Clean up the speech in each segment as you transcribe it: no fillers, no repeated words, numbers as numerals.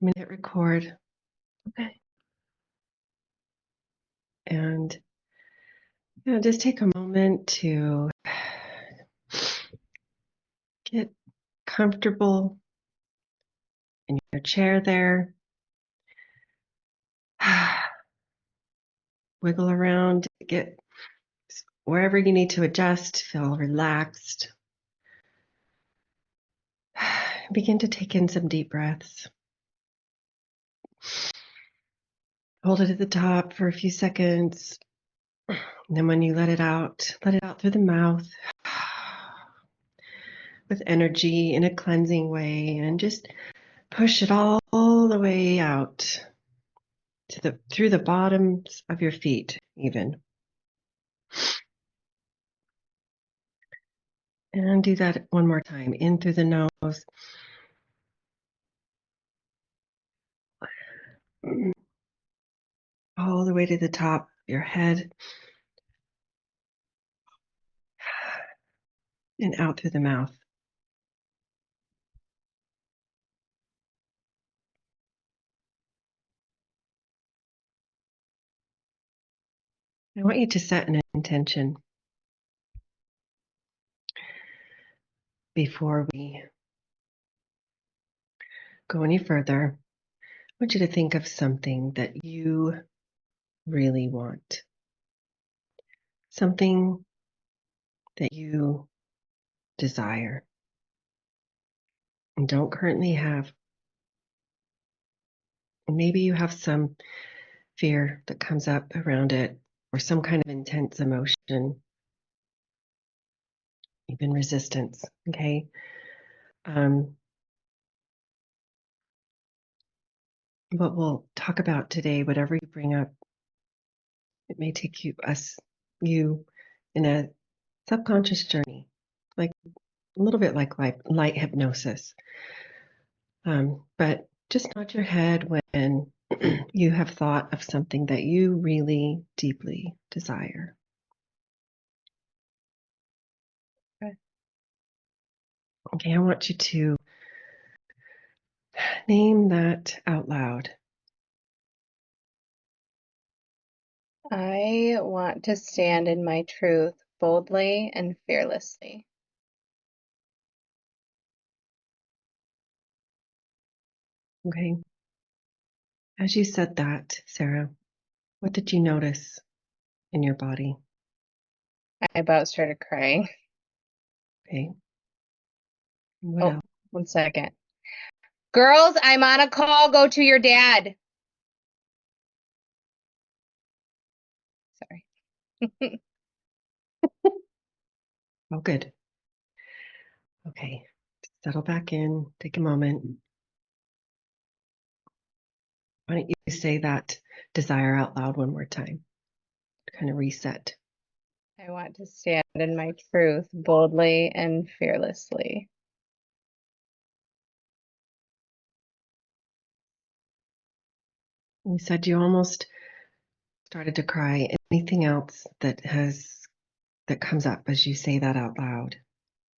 I'm going to hit record. Okay. And just take a moment to get comfortable in your chair there. Wiggle around, get wherever you need to adjust, feel relaxed. Begin to take in some deep breaths. Hold it at the top for a few seconds. And then when you let it out through the mouth with energy in a cleansing way, and just push it all the way out to through the bottoms of your feet even. And do that one more time. In through the nose. All the way to the top of your head. And out through the mouth. I want you to set an intention before we go any further. I want you to think of something that you really want. Something that you desire and don't currently have. And maybe you have some fear that comes up around it, or some kind of intense emotion, even resistance. Okay. What we'll talk about today, whatever you bring up, it may take you in a subconscious journey, like a little bit like light hypnosis. But just nod your head when you have thought of something that you really deeply desire. Okay, I want you to name that out loud. I want to stand in my truth boldly and fearlessly. Okay. As you said that, Sarah, what did you notice in your body? I about started crying. Okay. What else? 1 second. Girls, I'm on a call. Go to your dad. Sorry. Oh, good. Okay. Settle back in. Take a moment. Why don't you say that desire out loud one more time? Kind of reset. I want to stand in my truth boldly and fearlessly. You said you almost started to cry. Anything else that comes up as you say that out loud?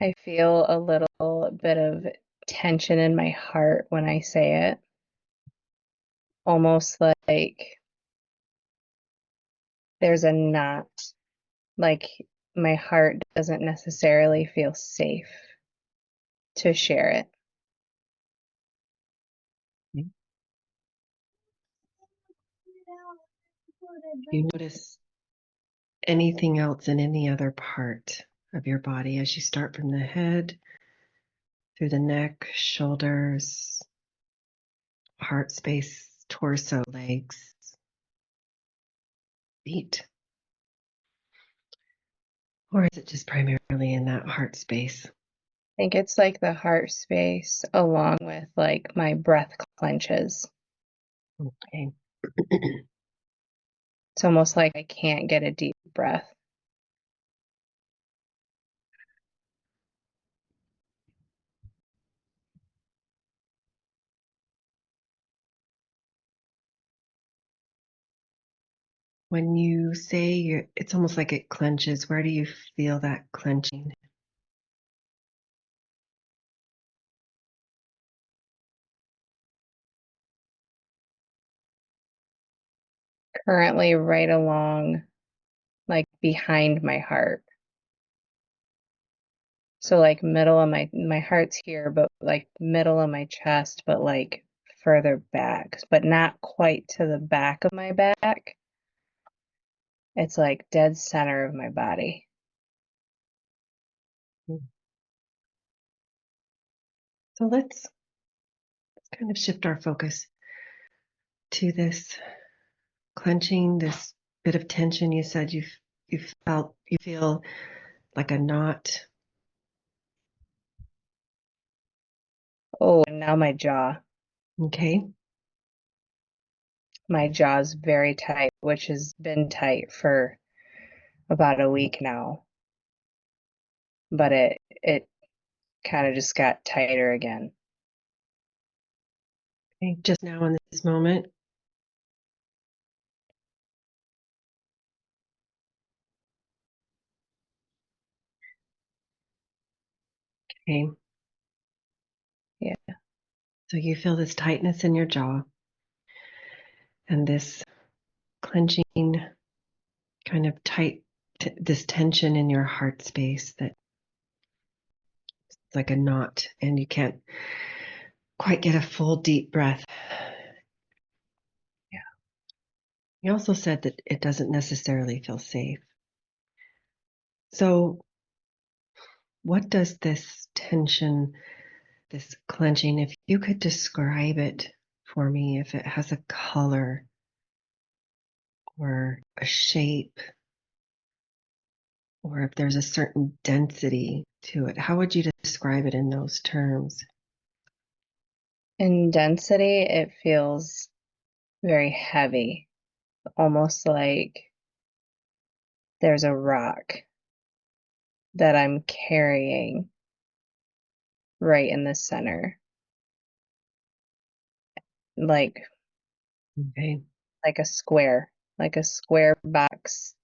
I feel a little bit of tension in my heart when I say it. Almost like there's a knot. Like my heart doesn't necessarily feel safe to share it. You notice anything else in any other part of your body as you start from the head, through the neck, shoulders, heart space, torso, legs, feet? Or is it just primarily in that heart space? I think it's like the heart space along with like my breath clenches. Okay. It's almost like I can't get a deep breath. When you say it's almost like it clenches, where do you feel that clenching? currently right along, like behind my heart. So like middle of my heart's here, but like middle of my chest, but like further back, but not quite to the back of my back. It's like dead center of my body. So let's kind of shift our focus to this clenching, this bit of tension. You said you feel like a knot. Oh, and now my jaw. Okay. My jaw's very tight, which has been tight for about a week now. But it kind of just got tighter again. Okay. Just now in this moment. Okay. Yeah. So you feel this tightness in your jaw and this clenching, kind of tight, this tension in your heart space that's like a knot, and you can't quite get a full deep breath. Yeah. You also said that it doesn't necessarily feel safe. So, what does this tension, this clenching, if you could describe it for me, if it has a color or a shape, or if there's a certain density to it, how would you describe it in those terms? In density, it feels very heavy, almost like there's a rock that I'm carrying right in the center, like Okay. like a square box,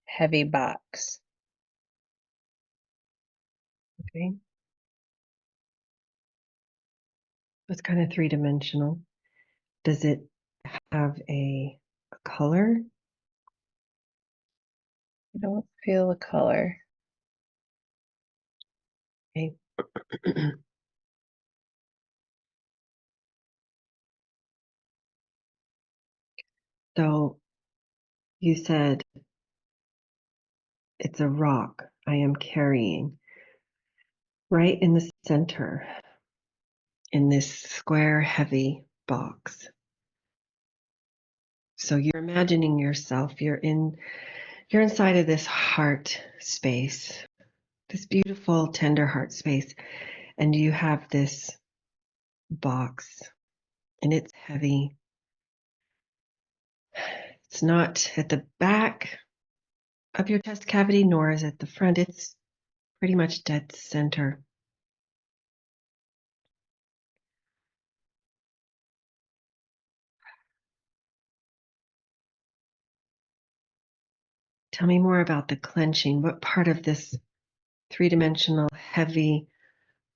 heavy box. Okay. It's kind of three-dimensional. Does it have a color? I don't feel the color. Okay. So you said it's a rock I am carrying right in the center in this square, heavy box. So you're imagining yourself, you're inside of this heart space, this beautiful, tender heart space, and you have this box, and it's heavy. It's not at the back of your chest cavity, nor is it the front. It's pretty much dead center. Tell me more about the clenching. What part of this three-dimensional, heavy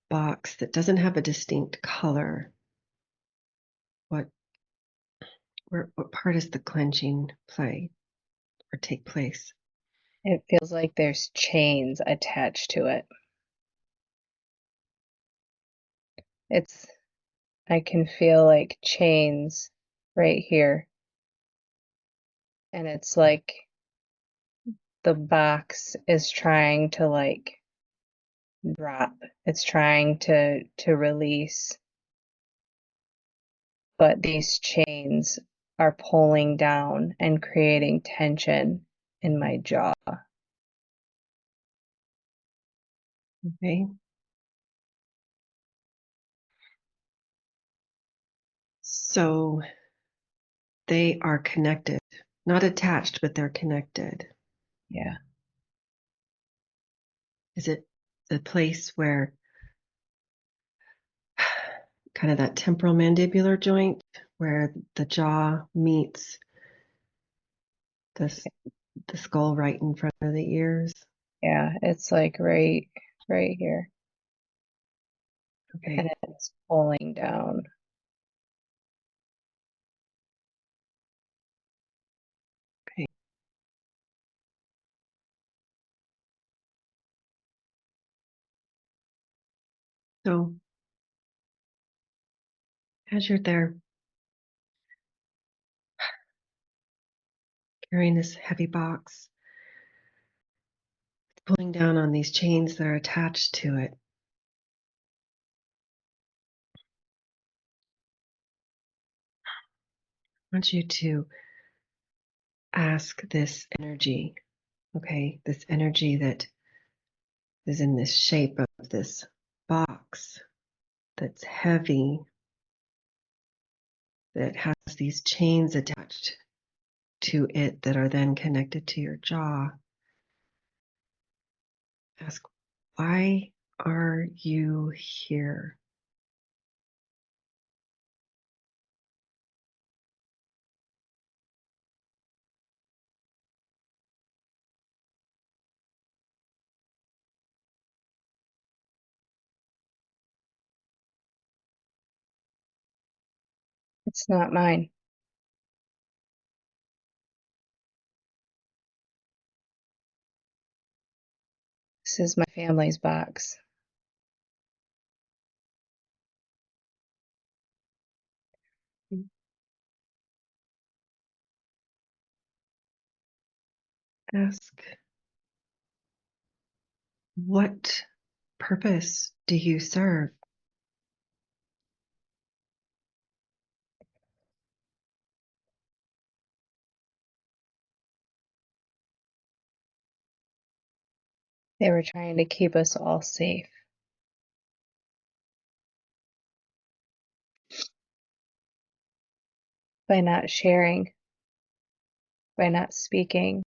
box that doesn't have a distinct color, what what part is the clenching play or take place? It feels like there's chains attached to it. It's, I can feel like chains right here. And it's like the box is trying to like drop. It's trying to release, but these chains are pulling down and creating tension in my jaw. Okay. So they are connected, not attached, but they're connected. Yeah. Is it the place where kind of that temporal mandibular joint where the jaw meets the, the skull right in front of the ears? Yeah, it's like right here. Okay. And it's pulling down. So, as you're there carrying this heavy box, pulling down on these chains that are attached to it, I want you to ask this energy, okay, this energy that is in this shape of this box that's heavy, that has these chains attached to it that are then connected to your jaw. Ask, why are you here? It's not mine. This is my family's box. Ask, what purpose do you serve? They were trying to keep us all safe by not sharing, by not speaking,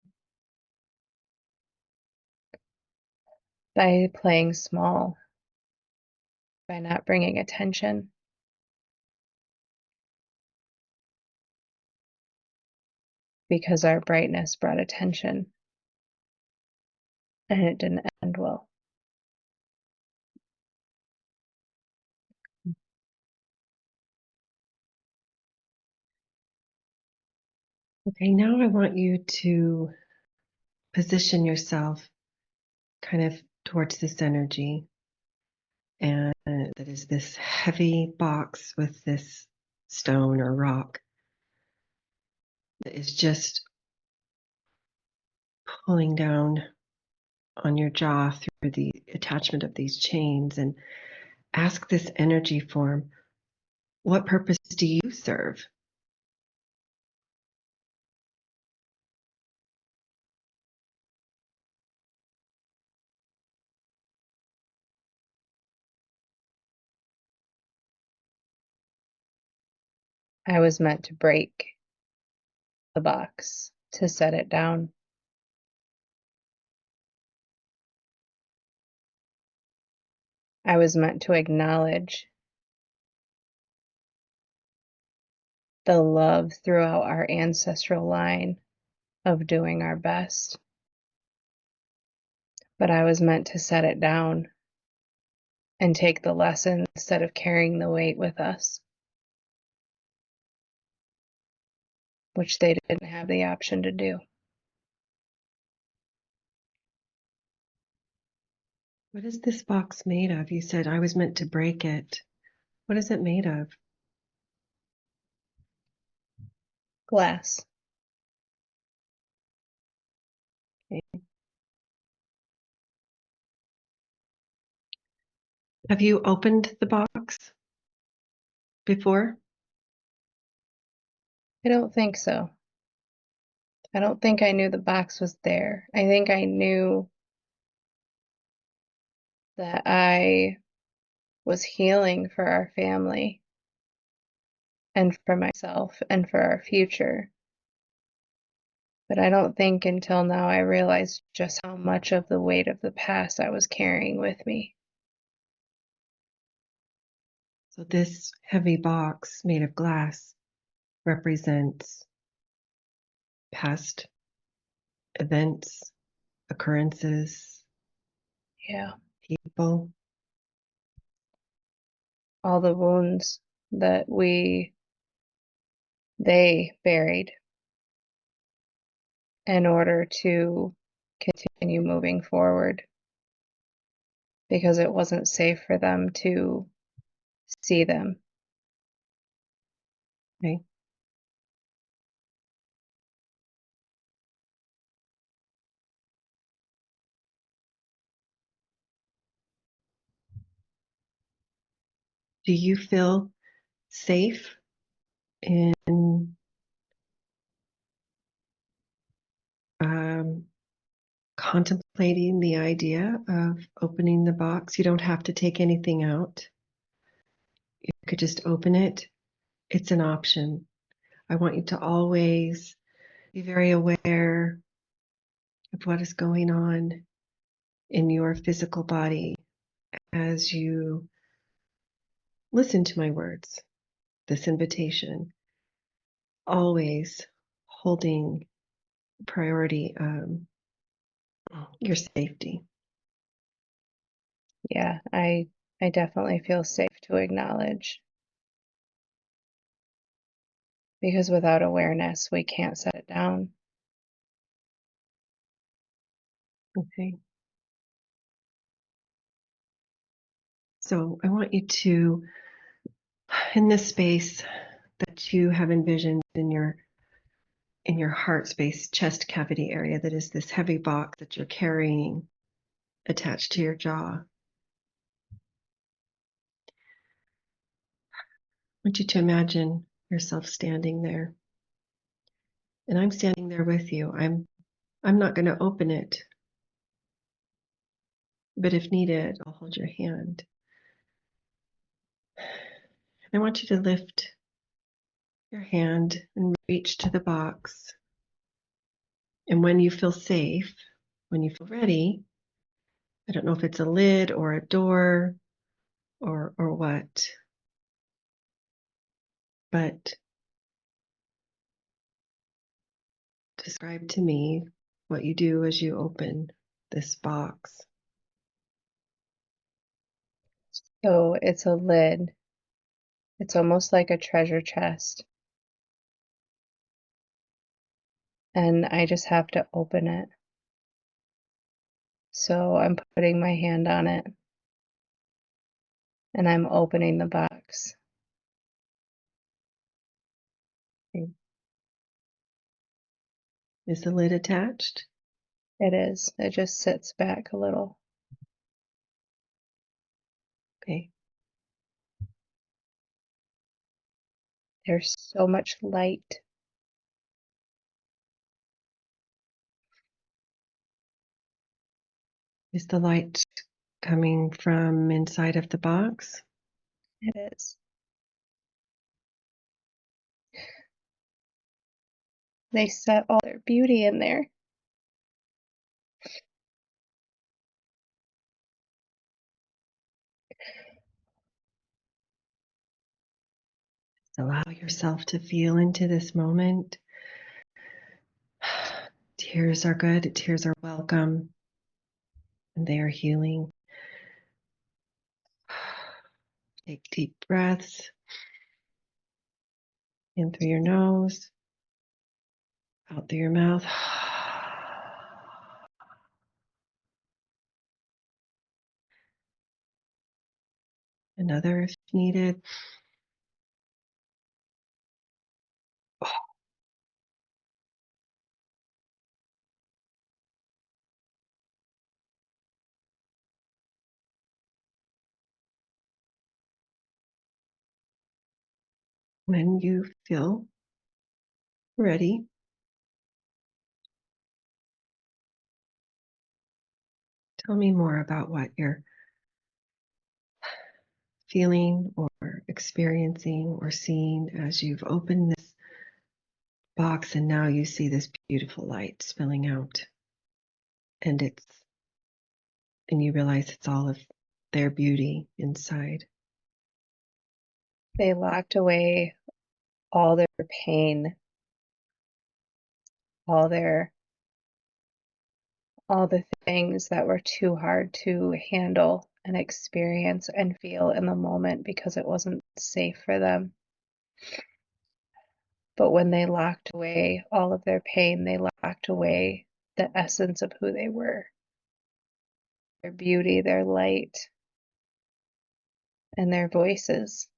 by playing small, by not bringing attention. Because our brightness brought attention and it didn't end well. Okay, now I want you to position yourself kind of towards this energy, and that is this heavy box with this stone or rock that is just pulling down on your jaw through the attachment of these chains. And ask this energy form, what purpose do you serve? I was meant to break the box, to set it down. I was meant to acknowledge the love throughout our ancestral line of doing our best. But I was meant to set it down and take the lesson instead of carrying the weight with us, which they didn't have the option to do. What is this box made of? You said I was meant to break it. What is it made of? Glass. Okay. Have you opened the box before? I don't think so. I don't think I knew the box was there. I think I knew that I was healing for our family and for myself and for our future. But I don't think until now I realized just how much of the weight of the past I was carrying with me. So this heavy box made of glass represents past events, occurrences, Yeah. people. All the wounds that they buried in order to continue moving forward. because it wasn't safe for them to see them. Okay. Do you feel safe in um, contemplating the idea of opening the box? You don't have to take anything out. You could just open it. It's an option. I want you to always be very aware of what is going on in your physical body as you listen to my words, this invitation, always holding priority your safety. Yeah, I definitely feel safe to acknowledge, because without awareness, we can't set it down. Okay. So I want you to, in this space that you have envisioned in your heart space, chest cavity area, that is this heavy box that you're carrying attached to your jaw. I want you to imagine yourself standing there. And I'm standing there with you. I'm not going to open it, but if needed, I'll hold your hand. I want you to lift your hand and reach to the box. And when you feel safe, when you feel ready, I don't know if it's a lid or a door or what, but describe to me what you do as you open this box. So it's a lid. It's almost like a treasure chest. And I just have to open it. So I'm putting my hand on it and I'm opening the box. Okay. Is the lid attached? It is. It just sits back a little. Okay. There's so much light. Is the light coming from inside of the box? It is. They set all their beauty in there. Allow yourself to feel into this moment. Tears are good, tears are welcome, and they are healing. Take deep breaths in through your nose, out through your mouth. Another if needed. When you feel ready, tell me more about what you're feeling or experiencing or seeing as you've opened this box and now you see this beautiful light spilling out. And you realize it's all of their beauty inside. They locked away all their pain, all their all the things that were too hard to handle and experience and feel in the moment because it wasn't safe for them. But when they locked away all of their pain, they locked away the essence of who they were. their beauty, their light, and their voices.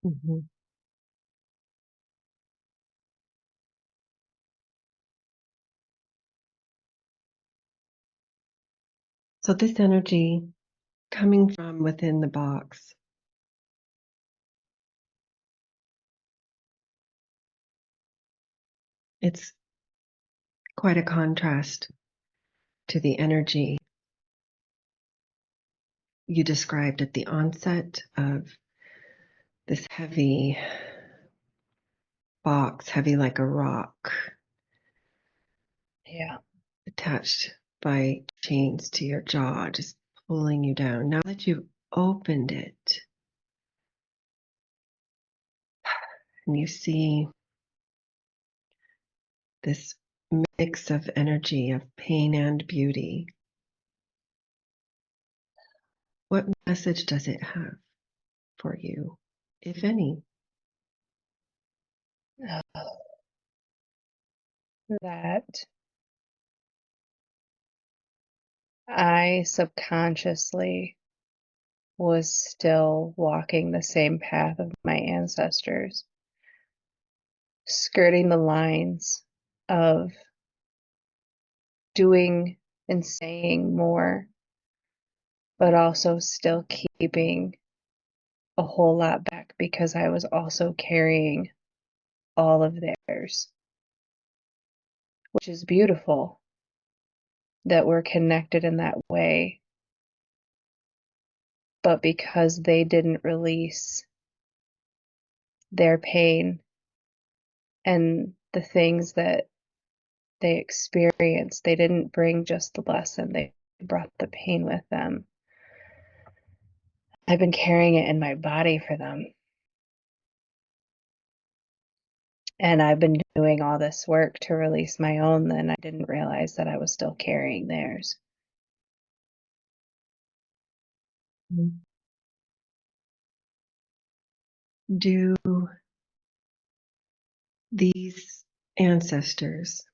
Mhm. So this energy coming from within the box, it's quite a contrast to the energy you described at the onset of this heavy box, heavy like a rock, Yeah. attached by chains to your jaw, just pulling you down. Now that you've opened it and you see this mix of energy of pain and beauty, what message does it have for you, if any? That I subconsciously was still walking the same path of my ancestors, skirting the lines of doing and saying more, but also still keeping a whole lot back because I was also carrying all of theirs, which is beautiful that we're connected in that way. But because they didn't release their pain and the things that they experienced, they didn't bring just the lesson, they brought the pain with them. I've been carrying it in my body for them. And I've been doing all this work to release my own, then I didn't realize that I was still carrying theirs. Do these ancestors,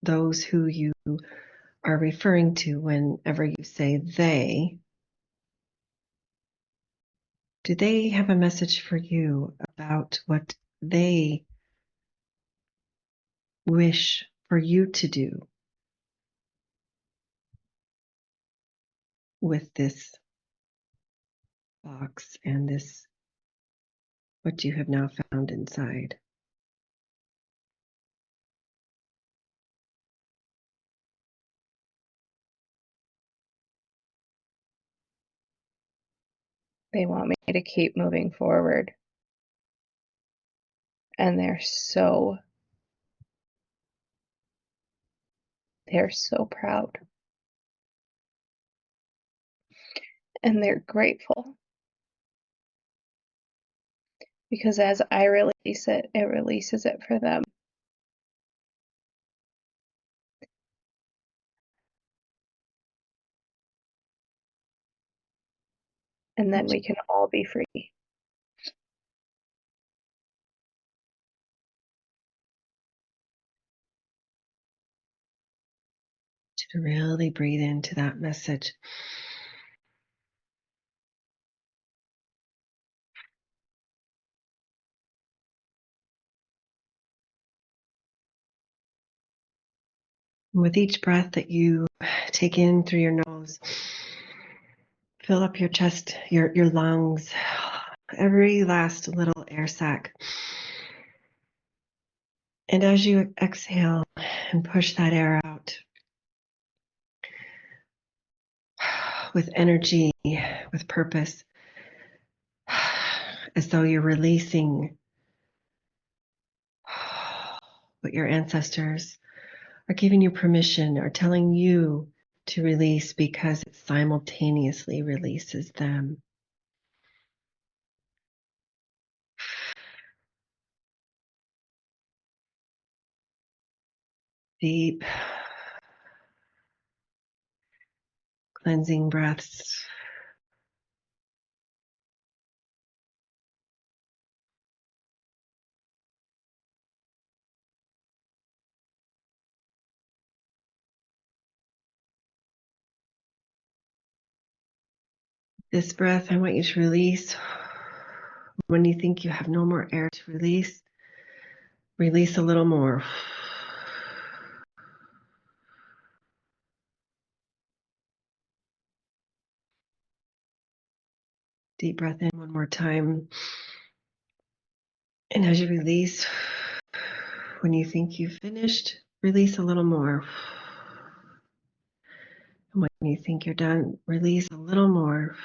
those who you are referring to whenever you say they, do they have a message for you about what they wish for you to do with this box and this, what you have now found inside? They want me to keep moving forward. And they're so proud. And they're grateful. Because as I release it, it releases it for them. And then we can all be free. To really breathe into that message. With each breath that you take in through your nose, fill up your chest, your lungs, every last little air sac. And as you exhale and push that air out with energy, with purpose, as though you're releasing what your ancestors are giving you permission or telling you to release because it simultaneously releases them. Deep cleansing breaths. This breath, I want you to release. When you think you have no more air to release, release a little more. Deep breath in one more time. And as you release, when you think you've finished, release a little more. And when you think you're done, release a little more.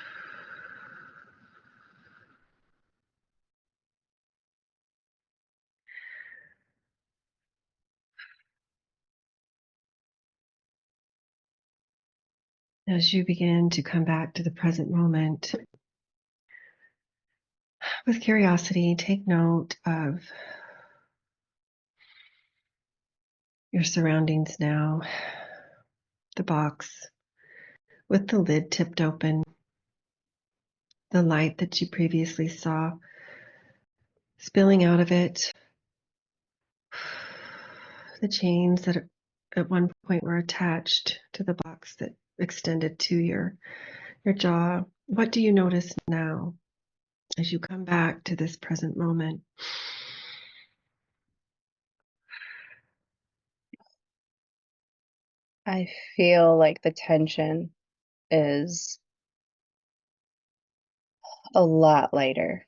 As you begin to come back to the present moment, with curiosity, take note of your surroundings now. The box with the lid tipped open, the light that you previously saw spilling out of it, the chains that at one point were attached to the box that extended to your jaw. What do you notice now as you come back to this present moment? I feel like the tension is a lot lighter.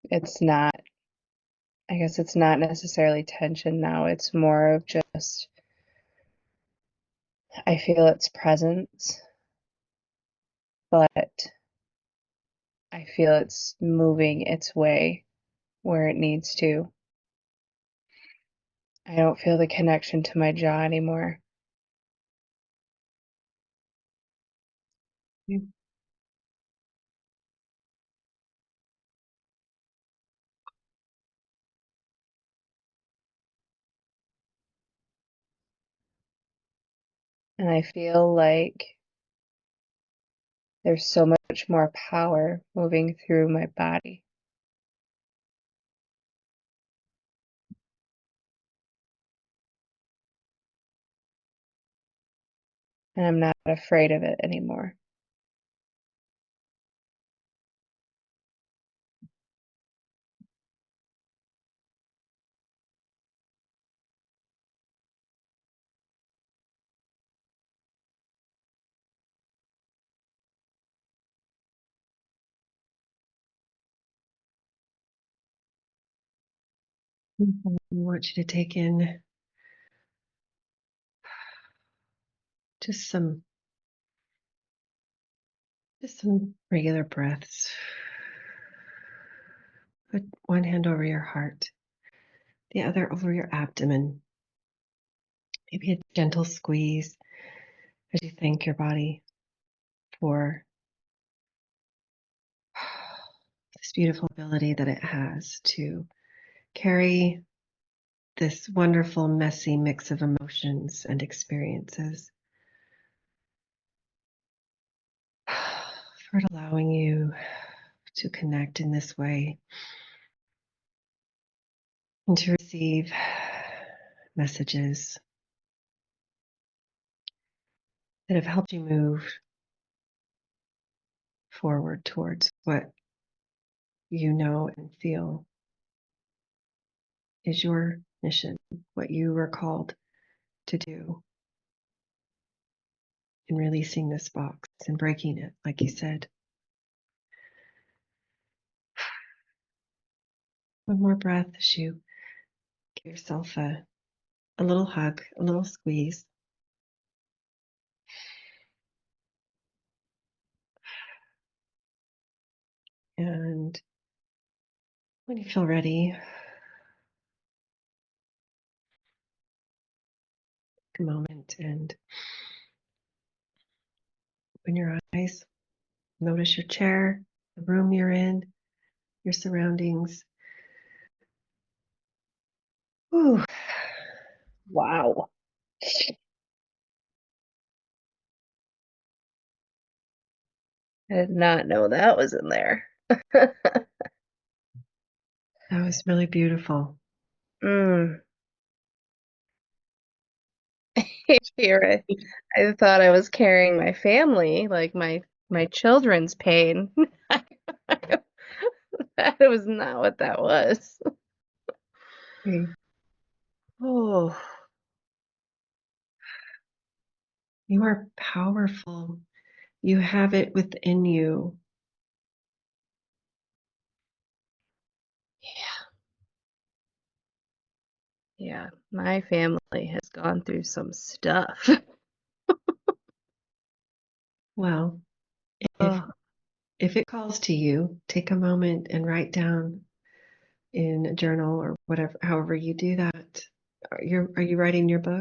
It's not, I guess it's not necessarily tension now. It's more of just, I feel its presence, but I feel it's moving its way where it needs to. I don't feel the connection to my jaw anymore. And I feel like there's so much more power moving through my body. And I'm not afraid of it anymore. I want you to take in just some regular breaths. Put one hand over your heart, the other over your abdomen. Maybe a gentle squeeze as you thank your body for this beautiful ability that it has to carry this wonderful, messy mix of emotions and experiences, for allowing you to connect in this way and to receive messages that have helped you move forward towards what you know and feel is your mission, what you were called to do in releasing this box and breaking it, like you said. One more breath as you give yourself a little hug, a little squeeze. And when you feel ready, take a moment and open your eyes. Notice your chair, the room you're in, your surroundings. Ooh. Wow. I did not know that was in there. That was really beautiful. Mm. Here, I thought I was carrying my family, like my children's pain. That was not what that was. Okay. Oh, you are powerful. You have it within you. Yeah, my family has gone through some stuff. Well, if Oh, if it calls to you, take a moment and write down in a journal or whatever, however you do that. Are you writing your book?